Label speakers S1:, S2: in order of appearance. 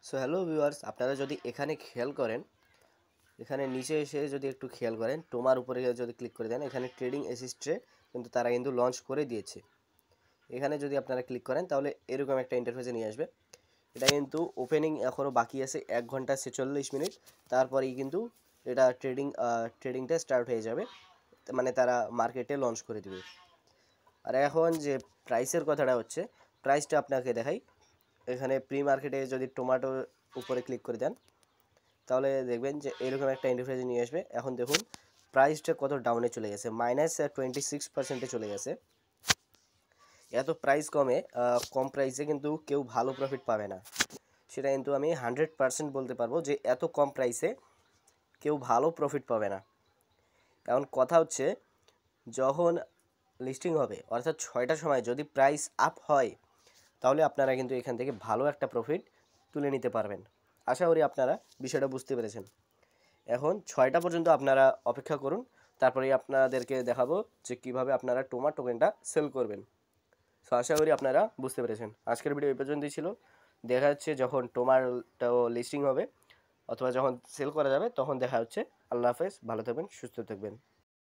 S1: So hello viewers, আপনারা যদি এখানে খেয়াল করেন, এখানে নিচে এসে যদি একটু খেয়াল করেন, টোমার উপরে যদি ক্লিক করে দেন, এখানে ট্রেডিং অ্যাসিস্টে কিন্তু তারা কিন্তু লঞ্চ করে দিয়েছে। এখানে যদি আপনারা ক্লিক করেন তাহলে এরকম একটা ইন্টারফেসে নিয়ে আসবে। এটা কিন্তু ওপেনিং এখনও বাকি আছে 1 ঘন্টা 46 মিনিট, তারপরেই কিন্তু এটা ট্রেডিংটা স্টার্ট হয়ে যাবে, মানে তারা মার্কেটে লঞ্চ করে দেবে। আর এখন যে প্রাইসের কথাটা হচ্ছে, প্রাইসটা আপনাকে দেখাই। এখানে প্রি মার্কেটে যদি টোমাটোর উপরে ক্লিক করে দেন তাহলে দেখবেন যে এরকম একটা ইন্টারফেসে নিয়ে আসবে। এখন দেখুন প্রাইসটা কত ডাউনে চলে গেছে, -26% চলে গেছে। এত প্রাইস কম প্রাইসে কিন্তু কেউ ভালো প্রফিট পাবে না, সেটা কিন্তু আমি 100% বলতে পারবো যে এত কম প্রাইসে কেউ ভালো প্রফিট পাবে না। এখন কথা হচ্ছে, যখন লিস্টিং হবে অর্থাৎ 6টার সময় যদি প্রাইস আপ হয় তাহলে আপনারা কিন্তু এখান থেকে ভালো একটা প্রফিট তুলে নিতে পারবেন। আশা করি আপনারা বিষয়টা বুঝতে পেরেছেন। এখন 6টা পর্যন্ত আপনারা অপেক্ষা করুন, তারপরেই আপনাদেরকে দেখাবো যে কীভাবে আপনারা টোমার টোকেনটা সেল করবেন। সো আশা করি আপনারা বুঝতে পেরেছেন। আজকের ভিডিও এই পর্যন্তই ছিল। দেখা যাচ্ছে যখন টোমারটাও লিস্টিং হবে অথবা যখন সেল করা যাবে তখন দেখা হচ্ছে। আল্লাহ হাফেজ, ভালো থাকবেন, সুস্থ থাকবেন।